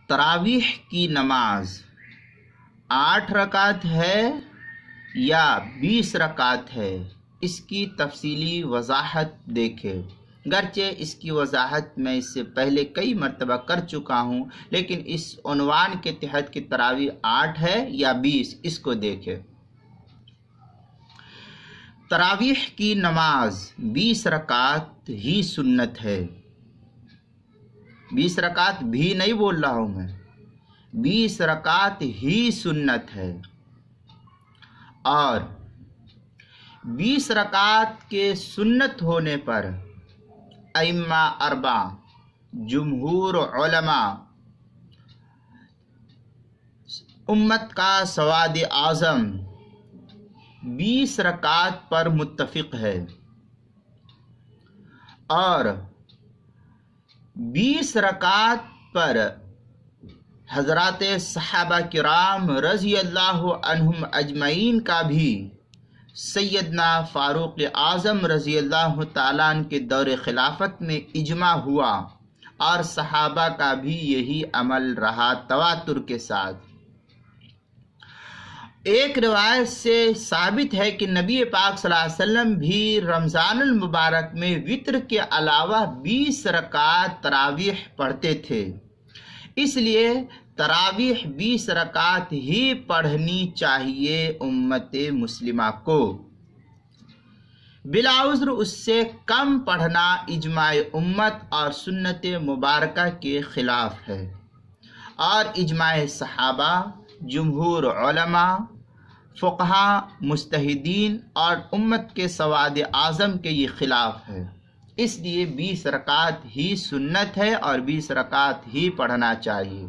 تراویح کی نماز 8 رکعت ہے یا 20 رکعت ہے، اس کی تفصیلی وضاحت دیکھیں۔ گرچہ اس کی وضاحت میں اس سے پہلے کئی مرتبہ کر چکا ہوں، لیکن اس عنوان کے تحت کہ تراویح 8 ہے یا 20، اس کو دیکھیں۔ تراویح کی نماز 20 رکعت ہی سنت ہے۔ 20 رکعت بھی نہیں بول رہا ہوں میں، 20 رکعت ہی سنت ہے۔ اور 20 رکعت کے سنت ہونے پر ائمہ اربعہ، جمہور علماء، امت کا سواد اعظم 20 رکعت پر متفق ہے، اور 20 رکعت پر حضرات صحابہ کرام رضی اللہ عنہم اجمعین کا بھی سیدنا فاروق اعظم رضی اللہ تعالیٰ عنہ کے دور خلافت میں اجماع ہوا، اور صحابہ کا بھی یہی عمل رہا تواتر کے ساتھ۔ ایک روایت سے ثابت ہے کہ نبی پاک صلی اللہ علیہ وسلم بھی رمضان المبارک میں وتر کے علاوہ 20 رکعت تراویح پڑھتے تھے، اس لیے تراویح 20 رکعت ہی پڑھنی چاہیے امت مسلمہ کو۔ بلا عذر اس سے کم پڑھنا اجماع امت اور سنت مبارکہ کے خلاف ہے، اور اجماع صحابہ، جمہور علماء، فقہاء، مجتہدین اور امت کے سواد اعظم کے یہ خلاف ہے۔ اس لیے 20 رکعت ہی سنت ہے اور 20 رکعت ہی پڑھنا چاہیے۔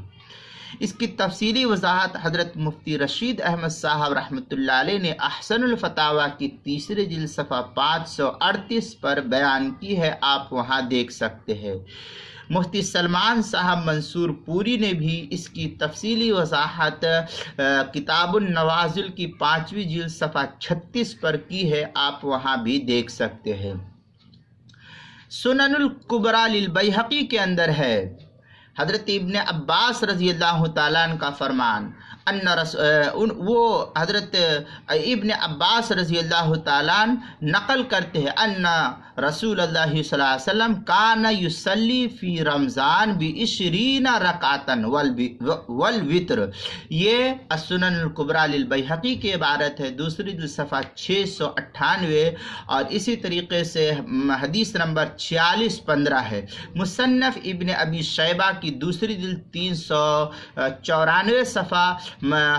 اس کی تفصیلی وضاحت حضرت مفتی رشید احمد صاحب رحمۃ اللہ علیہ نے احسن الفتاویٰ کی 3 جلد صفحہ 538 پر بیان کی ہے، آپ وہاں دیکھ سکتے ہیں۔ مفتی سلمان صاحب منصور پوری نے بھی اس کی تفصیلی وضاحت کتاب النوازل کی 5ویں جلد صفحہ 36 پر کی ہے، آپ وہاں بھی دیکھ سکتے ہیں۔ سنن الکبریٰ للبیہقی کے اندر ہے حضرت ابن عباس رضی اللہ تعالیٰ عنہ کا فرمان، وہ حضرت ابن عباس رضی اللہ تعالیٰ عنہ نقل کرتے ہیں ان رسول اللہ صلی اللہ علیہ وسلم کان یصلی فی رمضان ب20 رکعتاً والوتر۔ یہ السنن الکبریٰ للبیہقی کی عبارت ہے، 2 جلد صفحہ 698، اور اسی طریقے سے حدیث نمبر 4615 ہے۔ مصنف ابن ابی شیبہ کی 2 جلد 394 صفحہ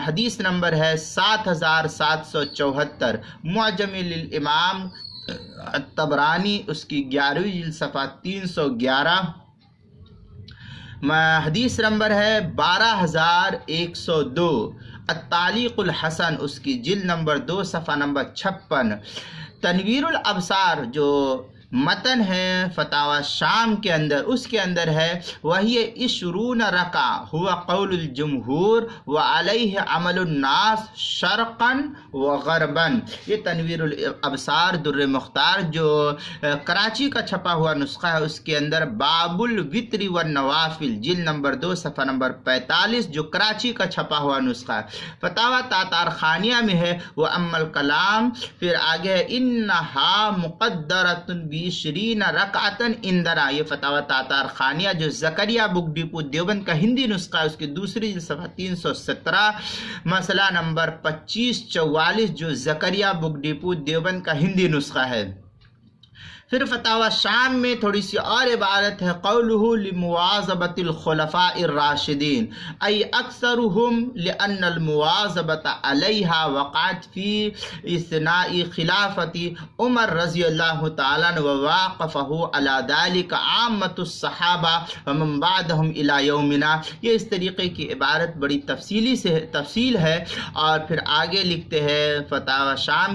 حدیث نمبر ہے 7774۔ معجم للامام الطبرانی اس کی 11ویں جلد صفحہ 311، حدیث نمبر ہے 12102۔ التعلیق الحسن اس کی جلد نمبر 2 صفحہ نمبر 56۔ تنویر الابصار جو متن ہے فتاوی شام کے اندر، اس کے اندر ہے وہی 20 رکعہ ہوا قول الجمہور وعلیہ عمل الناس شرقا وغربا۔ یہ تنویر الابصار در مختار جو کراچی کا چھپا ہوا نسخہ ہے، اس کے اندر باب الوتر والنوافل جلد نمبر 2 صفحہ نمبر 45 جو کراچی کا چھپا ہوا نسخہ ہے۔ فتاوی تاتار خانیہ میں ہے وہ ام الکلام، پھر آگے ہے انہا مقدرۃ 20 رکعتاً اندنا۔ یہ فتاوی تاتار خانیہ جو زکریا بک ڈپو دیوبند کا ہندی نسخہ ہے، اس کی 2 جلد صفحہ 317، مسئلہ نمبر 2544 جو زکریا بک ڈپو دیوبند کا ہندی نسخہ ہے۔ پھر فتاوی شام میں تھوڑی سی اور عبارت ہے قولہ لمواظبۃ الخلفاء الراشدین ای اکثرهم لان المواظبۃ علیہا وقعت فی اثناء خلافت عمر رضی اللہ تعالیٰ عنہ وواقفہ علی ذلک عامۃ الصحابہ ومن بعدہم الی یومنا۔ یہ اس طریقے کی عبارت بڑی تفصیل ہے، اور پھر آگے لکھتے ہیں فتاوی شام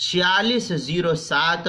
4607,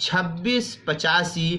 2685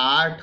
8